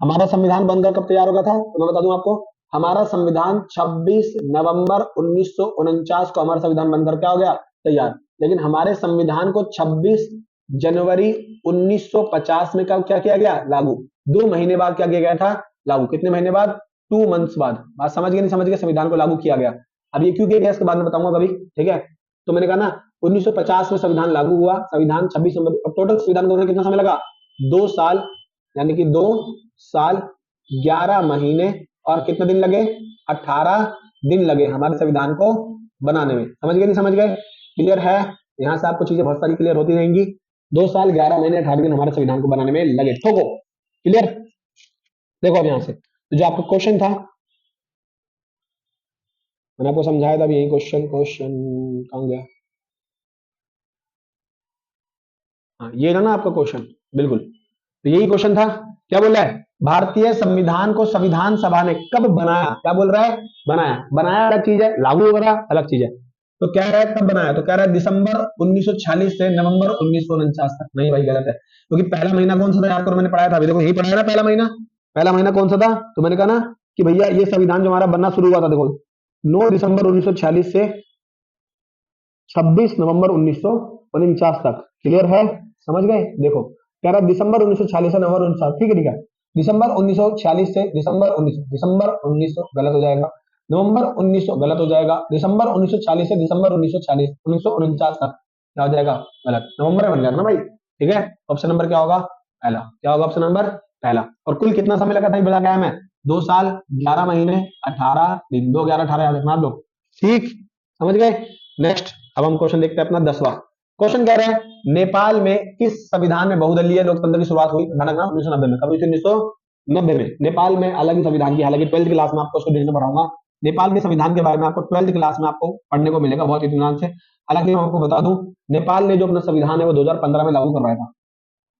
हमारा संविधान बनकर कब तैयार हो गया था, तो मैं बता दूं आपको, हमारा संविधान 26 नवंबर 1949 को हमारा संविधान बनकर क्या हो गया, तैयार। लेकिन हमारे संविधान को 26 जनवरी 1950 में कब क्या किया गया, लागू। 2 महीने बाद क्या किया गया था, लागू। कितने महीने बाद, 2 मंथ्स बाद। बात समझ गए, नहीं समझ गए, संविधान को लागू किया गया। अब ये क्यों किया गया इसके बाद में बताऊंगा कभी। ठीक है, तो मैंने कहा ना, 1950 में संविधान लागू हुआ, संविधान 26 नवंबर, और टोटल संविधान को कितना समय लगा? 2 साल, यानी कि 2 साल 11 महीने और कितने दिन लगे? 18 दिन लगे हमारे संविधान को बनाने में। समझ गए नहीं समझ गए? क्लियर है? यहां से आपको चीजें बहुत सारी क्लियर होती रहेंगी। 2 साल 11 महीने 18 दिन हमारे संविधान को बनाने में लगे। ठोको। क्लियर? देखो अब यहां से तो जो आपका क्वेश्चन था, मैंने आपको समझाया था, यही क्वेश्चन कहां गया? हाँ, ये ना आपका क्वेश्चन, बिल्कुल तो यही क्वेश्चन था। क्या बोल रहा है? भारतीय संविधान को संविधान सभा ने कब बनाया? क्या बोल रहा है? बनाया। बनाया अलग चीज है, लागू करा अलग चीज है। तो कह रहा है कब बनाया? तो कह रहा है दिसंबर 1946 से नवंबर 1949 तक। नहीं भाई, गलत है, क्योंकि पहला महीना कौन सा था याद करो, मैंने पढ़ाया था अभी, देखो यही पढ़ाया ना पहला महीना। पहला महीना कौन सा था? तो मैंने कहा ना कि भैया ये संविधान जो हमारा बनना शुरू हुआ था, देखो 9 दिसंबर 1946 से 26 नवंबर 1949 तक। क्लियर है? समझ गए? देखो कह रहा है दिसंबर 1946 से नवंबर 1949, ठीक है ठीक है। दिसंबर 1946 से दिसंबर 1900 गलत हो जाएगा, नवंबर 1900 गलत हो जाएगा, दिसंबर 1940 से दिसंबर 1940 1949 तक क्या हो जाएगा? गलत। नवंबर में बन गया ना भाई, ठीक है। ऑप्शन नंबर क्या होगा? पहला। क्या होगा ऑप्शन नंबर? पहला। और कुल कितना समय लगा था ये बता, क्या है मैं? 2 साल 11 महीने 18 दिन, 2 11 18 याद रखना आप लोग, ठीक? समझ गए? नेक्स्ट अब हम क्वेश्चन देखते हैं अपना 10वां क्वेश्चन। कह रहे हैं नेपाल में किस संविधान में बहुदलीय लोकतंत्र की शुरुआत हुई? ध्यान रखना 1990 में। कब हुई थी? 1990 में। नेपाल में अलग ही संविधान की, हालांकि 12th क्लास में आपको उसको देखने पढ़ाऊंगा। नेपाल के संविधान के बारे में आपको 12th क्लास में आपको पढ़ने को मिलेगा बहुत इत्मीनान से। हालांकि मैं आपको बता दूं, नेपाल ने जो अपना संविधान है वो 2015 में लागू करवाया था।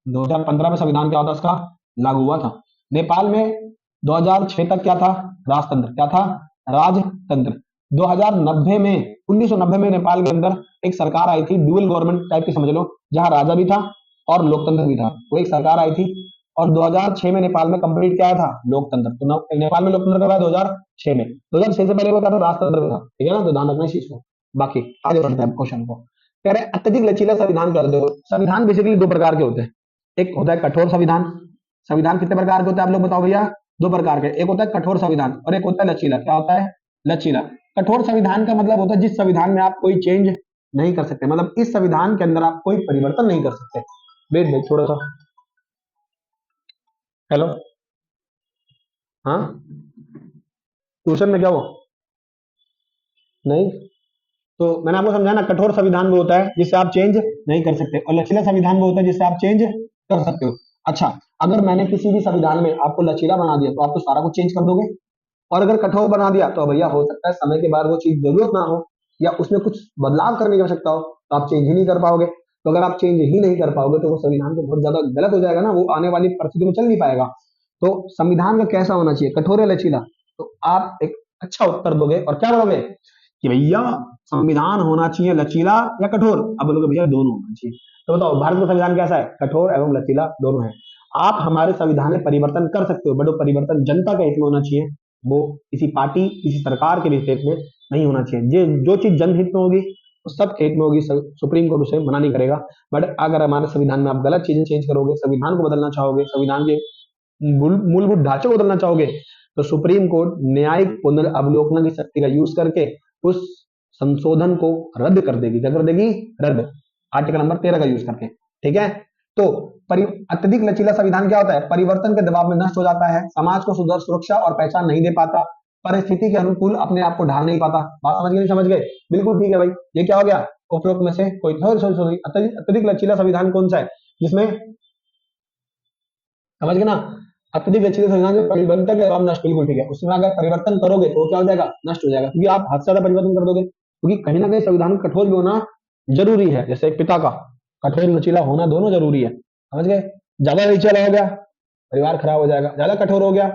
2015 में संविधान क्या होता उसका लागू हुआ था। नेपाल में 2006 तक क्या था? राजतंत्र। क्या था? राजतंत्र। 2090 में 1990 में नेपाल के अंदर एक सरकार आई थी, ड्यूअल गवर्नमेंट टाइप की समझ लो, जहां राजा भी था और लोकतंत्र भी था। वो एक सरकार आई थी और 2006 में नेपाल में कंप्लीट क्या था? लोकतंत्र। तो नेपाल में लोकतंत्र कब आया? 2006 में। 2006 से पहले वो क्या था? राजतंत्र में था। ठीक है ना? तो ध्यान रखना इस चीज को। बाकी आगे बढ़ते हैं क्वेश्चन को। कह रहे हैं अत्यधिक लचीला संविधान क्या होता है? संविधान बेसिकली 2 प्रकार के होते हैं। एक होता है कठोर संविधान। संविधान कितने प्रकार के होते हैं आप लोग बताओ भैया? 2 प्रकार के। एक होता है कठोर संविधान और एक होता है लचीला। क्या होता है? लचीला। कठोर संविधान का मतलब होता है जिस संविधान में आप कोई चेंज नहीं कर सकते, मतलब इस संविधान के अंदर आप कोई परिवर्तन नहीं कर सकते। वेट वेट थोड़ा सा, हेलो, हाँ ट्यूशन में क्या हो? नहीं, तो मैंने आपको समझाया ना, कठोर संविधान वो होता है जिससे आप चेंज नहीं कर सकते और लचीला संविधान वो होता है जिससे आप चेंज कर सकते हो। अच्छा, अगर मैंने किसी भी संविधान में आपको लचीला बना दिया तो आप तो सारा कुछ चेंज कर दोगे, और अगर कठोर बना दिया तो भैया हो सकता है समय के बाद वो चीज जरूरत ना हो या उसमें कुछ बदलाव करने की आवश्यकता हो, तो आप चेंज ही नहीं कर पाओगे। तो अगर आप चेंज ही नहीं कर पाओगे तो वो संविधान तो बहुत ज्यादा गलत हो जाएगा ना, वो आने वाली परिस्थिति में चल नहीं पाएगा। तो संविधान का कैसा होना चाहिए? कठोर या लचीला? तो आप एक अच्छा उत्तर दोगे और क्या बोलोगे कि भैया संविधान होना चाहिए लचीला या कठोर? अब बोलोगे भैया दोनों होना चाहिए। तो बताओ भारत का संविधान कैसा है? कठोर एवं लचीला दोनों है। आप हमारे संविधान में परिवर्तन कर सकते हो, बट वो परिवर्तन जनता के हित में होना चाहिए, वो किसी पार्टी किसी सरकार के भी हित में नहीं होना चाहिए। जो चीज जनहित में होगी वो सब हित में होगी, सुप्रीम कोर्ट उसे मना नहीं करेगा। बट अगर हमारे संविधान में आप गलत चीजें चेंज करोगे, संविधान को बदलना चाहोगे, संविधान के मूलभूत ढांचे को बदलना चाहोगे, तो सुप्रीम कोर्ट न्यायिक पुनर्वलोकन की शक्ति का यूज करके उस संशोधन को रद्द कर देगी। क्या कर देगी? रद्द। आर्टिकल नंबर 13 का यूज करके। ठीक है? तो अत्यधिक लचीला संविधान क्या होता है? परिवर्तन के दबाव में नष्ट हो जाता है, समाज को सुरक्षा और पहचान नहीं दे पाता, परिस्थिति के अनुकूल अपने आप को ढाल नहीं पाता। बात समझ गए नहीं समझ गए? बिल्कुल ठीक है भाई। ये क्या हो गया? उपरोक्त में से कोई सॉरी अत्यधिक लचीला संविधान कौन सा है जिसमें, समझ गए ना, अत्यधिक लचीले संविधान में परिवर्तन के दबाव नष्ट, बिल्कुल ठीक है। उसमें अगर परिवर्तन करोगे तो क्या हो जाएगा? नष्ट हो जाएगा, क्योंकि आप हद से ज्यादा परिवर्तन कर दोगे, क्योंकि कहीं ना कहीं संविधान कठोर भी होना जरूरी है। जैसे एक पिता का कठोर लचीला होना दोनों जरूरी है। समझ गए? ज्यादा लचीला हो गया परिवार खराब हो जाएगा, ज्यादा कठोर हो गया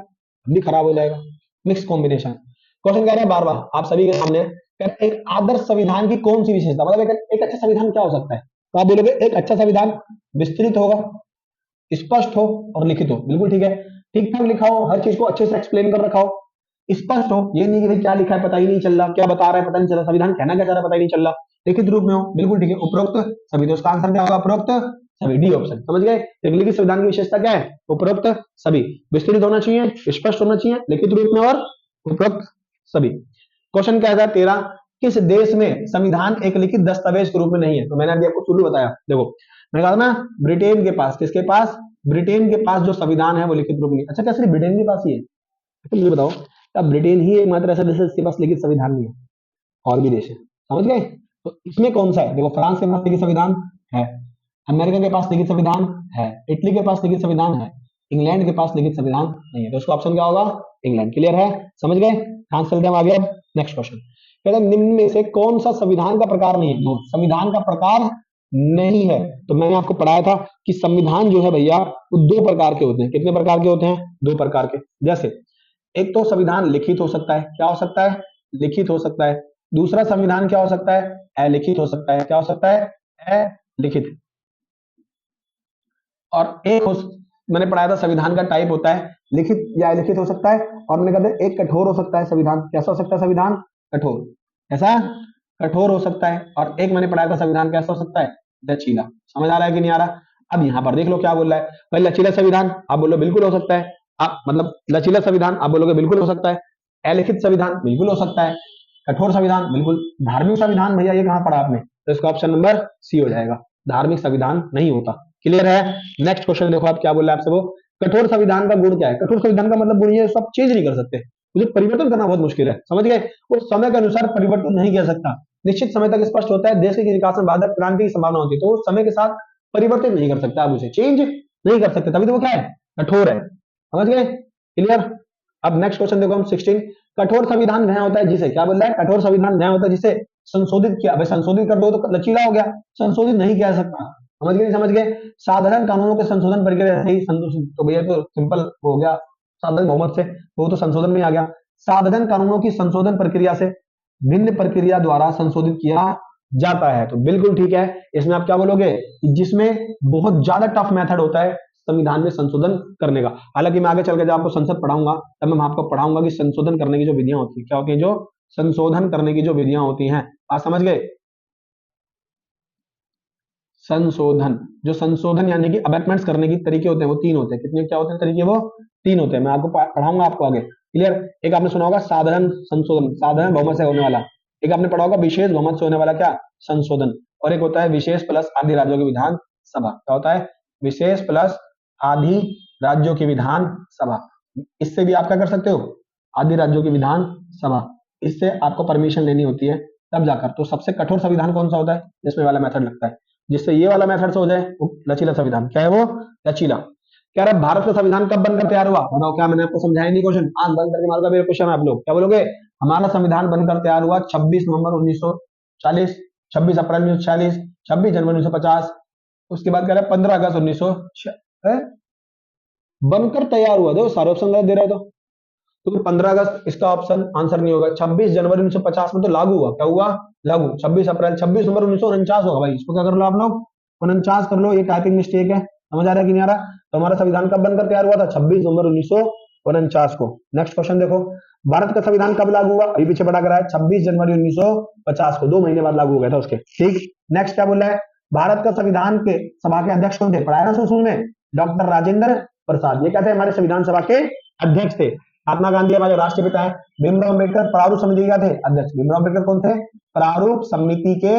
भी खराब हो जाएगा, मिक्स कॉम्बिनेशन। क्वेश्चन कह रहे हैं बार बार आप सभी के सामने, एक आदर्श संविधान की कौन सी विशेषता, मतलब एक अच्छा संविधान क्या हो सकता है? तो आप बोलोगे एक अच्छा संविधान विस्तृत होगा, स्पष्ट हो और लिखित हो। बिल्कुल ठीक है। ठीक ठाक लिखा हो, हर चीज को अच्छे से एक्सप्लेन कर रखा हो, स्पष्ट हो, ये नहीं कि भाई क्या लिखा है पता ही नहीं चल रहा, क्या बता रहा है पता नहीं चल रहा, संविधान कहना क्या चाह रहा है पता ही नहीं चल रहा। लिखित रूप में हो, बिल्कुल ठीक है। उपरोक्त सभी, तो उसका आंसर क्या होगा? उपरोक्त सभी, डी ऑप्शन। समझ गए? लिखित संविधान की विशेषता क्या है? उपरोक्त सभी। विस्तृत होना चाहिए, स्पष्ट होना चाहिए, लिखित रूप में और उपरोक्त सभी। क्वेश्चन क्या है 13, किस देश में संविधान एक लिखित दस्तावेज के रूप में नहीं है? तो मैंने अभी आपको शुरू बताया, देखो मैंने कहा ना ब्रिटेन के पास, किसके पास? ब्रिटेन के पास जो संविधान है वो लिखित रूप में नहीं। अच्छा क्या सिर्फ ब्रिटेन के पास ही है? तो मुझे बताओ, क्या ब्रिटेन ही एकमात्र ऐसा देश है जिसके पास लिखित संविधान नहीं है? और भी देश है, समझ गए? तो इसमें कौन सा है? देखो फ्रांस के पास लिखित संविधान है, अमेरिका के पास लिखित संविधान है, इटली के पास लिखित संविधान है, इंग्लैंड के पास लिखित संविधान नहीं है। तो उसका ऑप्शन क्या होगा? इंग्लैंड। क्लियर है? समझ गए? आंसर चलते हम आगे। नेक्स्ट क्वेश्चन कहते हैं निम्न में से कौन सा संविधान का प्रकार नहीं है? तो संविधान का प्रकार नहीं है, तो मैंने आपको पढ़ाया था कि संविधान जो है भैया वो दो प्रकार के होते हैं। कितने प्रकार के होते हैं? दो प्रकार के। जैसे एक तो संविधान लिखित हो सकता है, क्या हो सकता है? लिखित हो सकता है। दूसरा संविधान क्या हो सकता है? अलिखित हो सकता है। क्या हो सकता है? अलिखित। और एक मैंने पढ़ाया था संविधान का टाइप होता है लिखित या अलिखित हो सकता है। और मैंने कहा एक कठोर हो सकता है संविधान। कैसा हो सकता है संविधान? कठोर। ऐसा कठोर हो सकता है। और एक मैंने पढ़ाया था संविधान कैसा हो सकता है? लचीला। समझ आ रहा है कि नहीं आ रहा? अब यहाँ पर देख लो क्या बोल रहा है भाई, लचीला संविधान आप बोलो बिल्कुल हो सकता है। आप मतलब लचीला संविधान आप बोलोगे बिल्कुल हो सकता है। अलिखित संविधान बिल्कुल हो सकता है। कठोर संविधान बिल्कुल। धार्मिक संविधान भैया ये कहां पढ़ा आपने? तो इसका ऑप्शन नंबर सी हो जाएगा, धार्मिक संविधान नहीं होता। क्लियर है? नेक्स्ट क्वेश्चन देखो आप क्या बोल रहे हैं आपसे वो, कठोर संविधान का गुण क्या है? कठोर संविधान का मतलब गुण ये सब चेंज नहीं कर सकते, मुझे परिवर्तन करना बहुत मुश्किल है। समझ गए? वो समय के अनुसार परिवर्तन नहीं कर सकता, निश्चित समय तक स्पष्ट होता है, देश के विकास में बाधक क्रांति की संभावना होती है, तो वो समय के साथ परिवर्तित नहीं कर सकता, आप उसे चेंज नहीं कर सकते, तभी तो वो क्या है? कठोर है। समझ गए? क्लियर? अब नेक्स्ट क्वेश्चन देखो हम 16, कठोर संविधान वह होता है जिसे, क्या बोल रहा है? कठोर संविधान वह होता है जिसे संशोधित किया, भाई संशोधित कर दो तो लचीला हो गया, संशोधित नहीं किया जा सकता। समझ गए? समझ गए? साधारण कानूनों के संशोधन प्रक्रिया से ही तो भैया तो सिंपल हो गया, साधारण बहुमत से, वो तो संशोधन में आ गया। साधारण कानूनों की संशोधन प्रक्रिया से भिन्न प्रक्रिया द्वारा संशोधित किया जाता है, तो बिल्कुल ठीक है। इसमें आप क्या बोलोगे? जिसमें बहुत ज्यादा टफ मेथड होता है संविधान में संशोधन करने का। हालांकि मैं आगे चल के जब आपको संसद पढ़ाऊंगा तब मैं आपको पढ़ाऊंगा कि संशोधन करने की जो विधियां होती है, क्या होती है? जो संशोधन करने की जो विधियां होती हैं, आप समझ गए? संशोधन, जो संशोधन यानी कि अमेंडमेंट्स करने के तरीके होते हैं वो तीन होते हैं। कितने क्या होते हैं तरीके? वो तीन होते हैं। मैं आपको पढ़ाऊंगा आपको आगे। क्लियर? एक आपने सुना होगा साधारण संशोधन, साधारण बहुमत से होने वाला। एक आपने पढ़ा होगा विशेष बहुमत से होने वाला क्या? संशोधन। और एक होता है विशेष प्लस आधी राज्यों की विधान सभा। क्या होता है? विशेष प्लस आधी राज्यों की विधान सभा। इससे भी आप क्या कर सकते हो? आधी राज्यों की विधान सभा, इससे आपको परमिशन लेनी होती है तब जाकर। तो सबसे कठोर संविधान कौन सा होता है? जिसमें वाला मेथड लगता है, जिससे ये वाला मेथड से हो जाए वो लचीला संविधान। क्या है वो? लचीला। कह रहा है भारत का संविधान कब बनकर तैयार हुआ? बताओ, क्या मैंने आपको समझाया नहीं क्वेश्चन? आंख बंद करके मारूंगा मेरे क्वेश्चन, आप लोग क्या बोलोगे? हमारा संविधान बनकर तैयार हुआ 26 नवंबर 1940, 26 अप्रैल 1940, 26 जनवरी 1950, उसके बाद कह रहा है 15 अगस्त 1900 बनकर तैयार हुआ। देखो सारे ऑप्शन गलत दे रहा है तो 15 अगस्त इसका ऑप्शन आंसर नहीं होगा। 26 जनवरी 1950 में तो लागू हुआ, क्या हुआ? लागू। 26 अप्रैल, 26 नवंबर 1949 होगा भाई, इसको क्या कर लो आप लोग? 49 कर लो, ये टाइपिंग मिस्टेक है। समझ आ रहा है कि नहीं आ रहा? तो हमारा संविधान कब बनकर तैयार हुआ था? 26 नवंबर 1949 को। नेक्स्ट क्वेश्चन देखो, भारत का संविधान कब लागू हुआ? अभी पीछे बढ़ा कर आया 26 जनवरी 1950 को, 2 महीने बाद लागू हो गया था उसके। ठीक। नेक्स्ट क्या बोल रहा है? भारत का संविधान के सभा के अध्यक्ष कौन थे? पढ़ाया ना शुरू में, डॉक्टर राजेंद्र प्रसाद। ये क्या थे? हमारे संविधान सभा के अध्यक्ष थे। महात्मा गांधी हमारे राष्ट्रपिता है। भीमराव अम्बेडकर प्रारूप समिति के क्या थे? अध्यक्ष। भीमराव अम्बेडकर कौन थे? प्रारूप समिति के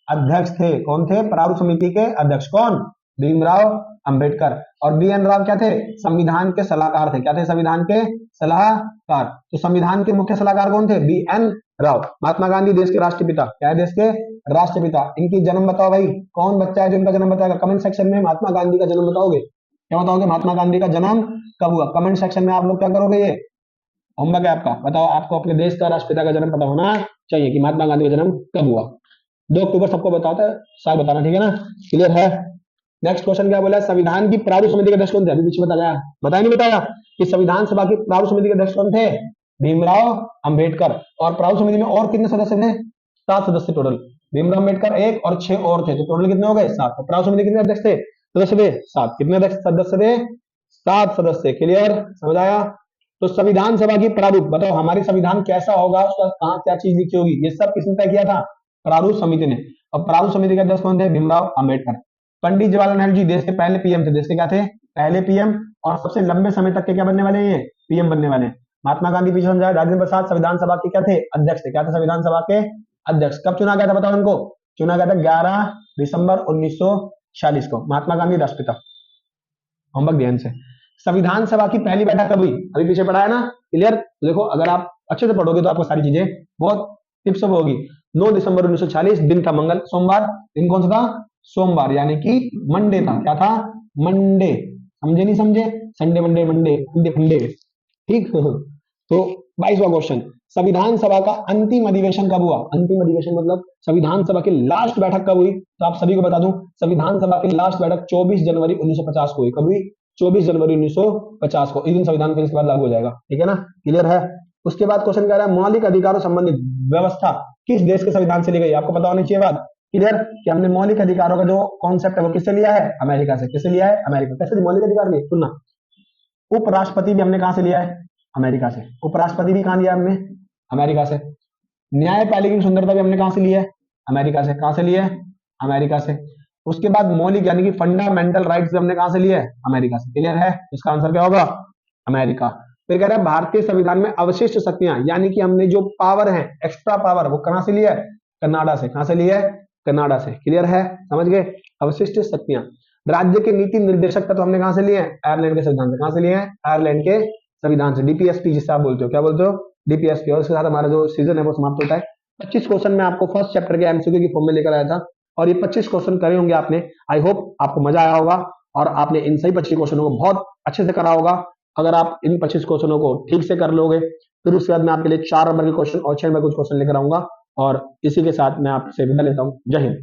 अध्यक्ष थे। कौन थे? प्रारूप समिति के अध्यक्ष। कौन? भीमराव अम्बेडकर। और बी एन राव क्या थे? संविधान के सलाहकार थे। क्या थे? संविधान के सलाहकार। तो संविधान के मुख्य सलाहकार कौन थे? B N Rao. महात्मा गांधी देश के राष्ट्रपिता। क्या है? देश के राष्ट्रपिता। इनकी जन्म बताओ भाई, कौन बच्चा है जो इनका जन्म बताएगा? कमेंट सेक्शन में महात्मा गांधी का जन्म बताओगे? क्या बताओगे? महात्मा गांधी का जन्म कब हुआ? कमेंट सेक्शन में आप लोग क्या करोगे? ये होमवर्क है आपका। बताओ, आपको अपने देश का राष्ट्रपिता का जन्म पता होना चाहिए कि महात्मा गांधी का जन्म कब हुआ। 2 अक्टूबर सबको बताता है, साल बताना, ठीक है ना? क्लियर है? नेक्स्ट क्वेश्चन क्या बोला? संविधान की प्रारूप समिति के अध्यक्ष कौन थे? अभी पीछे बताया, बताया नहीं बताया कि संविधान सभा की प्रारूप समिति के अध्यक्ष कौन थे? भीमराव अंबेडकर। और प्रारूप समिति में और कितने सदस्य थे? 7 सदस्य टोटल। भीमराव अंबेडकर एक और 6 और थे, तो टोटल कितने हो गए? 7। तो प्रारूप समिति कितने अध्यक्ष थे? सदस्य थे 7। कितने सदस्य थे? 7 सदस्य। क्लियर? समझ आया? तो संविधान सभा की प्रारूप बताओ, हमारी संविधान कैसा होगा, उसका कहाँ क्या चीज लिखी होगी, ये सब किसने तय किया था? प्रारूप समिति ने। और प्रारूप समिति के अध्यक्ष कौन थे? भीमराव अंबेडकर। पंडित जवाहरलाल नेहरू जी देश के पहले पीएम थे। देश के क्या थे? पहले पीएम। और सबसे लंबे समय तक के क्या बनने वाले हैं? पीएम बनने वाले। महात्मा गांधी पीछे समझाया। राजेंद्र प्रसाद संविधान सभा के क्या थे? अध्यक्ष थे। क्या थे? संविधान सभा के अध्यक्ष कब चुना गया था बताओ इनको? चुना गया था 11 दिसंबर 1946 को, महात्मा गांधी राष्ट्रपिता। होमवर्क ध्यान से। संविधान सभा की पहली बैठक कब हुई? अभी पीछे पढ़ा है ना, क्लियर? देखो अगर आप अच्छे से पढ़ोगे तो आपको सारी चीजें बहुत टिप्स में होगी। 9 दिसंबर 1946, दिन था मंगल सोमवार। दिन कौन सा था? सोमवार, यानी कि मंडे था। क्या था? मंडे। समझे नहीं समझे? Sunday Monday Monday Monday Monday, ठीक। तो 22वां क्वेश्चन, संविधान सभा का अंतिम अधिवेशन कब हुआ? अंतिम अधिवेशन मतलब संविधान सभा की लास्ट बैठक कब हुई? तो आप सभी को बता दूं, संविधान सभा की लास्ट बैठक 24 जनवरी 1950 को हुई। कब हुई? 24 जनवरी 1950 को। इस दिन संविधान फिर इसके बाद लागू हो जाएगा, ठीक है ना, क्लियर है? उसके बाद क्वेश्चन कह रहा है मौलिक अधिकारों संबंधित व्यवस्था किस देश के संविधान से ली गई? आपको पता होनी चाहिए बात, क्लियर, कि हमने मौलिक अधिकारों का जो कॉन्सेप्ट है वो किससे लिया है? अमेरिका से। किससे लिया है? अमेरिका। कैसे मौलिक अधिकार लिए? सुनना, उपराष्ट्रपति भी हमने कहां से लिया है? अमेरिका से। उपराष्ट्रपति भी कहां लिया हमने? अमेरिका से। न्यायपालिका की सुंदरता भी हमने कहां से लिया है? अमेरिका से। कहां से लिया है? अमेरिका से। उसके बाद मौलिक यानी कि फंडामेंटल राइट्स हमने कहां से लिया है? अमेरिका से। क्लियर है? इसका आंसर क्या होगा? अमेरिका। फिर कह रहा है भारतीय संविधान में अवशिष्ट शक्तियां, यानी कि हमने जो पावर है, एक्स्ट्रा पावर, वो कहां से लिया है? कनाडा से। कहां से लिया है? कनाडा से। क्लियर है? समझ गए? अवशिष्ट शक्तियां। राज्य के नीति निर्देशक तत्व हमने कहां से लिए हैं? आयरलैंड के संविधान से। कहां से लिए हैं? आयरलैंड के संविधान से। डीपीएसपी जिससे आप बोलते हो, क्या बोलते हो? डीपीएसपी। और इसके साथ हमारा जो सीजन है वो समाप्त होता है। 25 क्वेश्चन मैं आपको फर्स्ट चैप्टर के एमसीक्यू की फॉर्म में लेकर आया था, और ये 25 क्वेश्चन करे होंगे आपने। आई होप आपको मजा आया होगा और आपने इन सही 25 क्वेश्चनों को बहुत अच्छे से करा होगा। अगर आप इन 25 क्वेश्चनों को ठीक से कर लोगे, फिर उसके बाद मैं आपके लिए 4 नंबर के क्वेश्चन और 6 नंबर कुछ क्वेश्चन लेकर आऊंगा। और इसी के साथ मैं आपसे विदा लेता हूं। जय हिंद।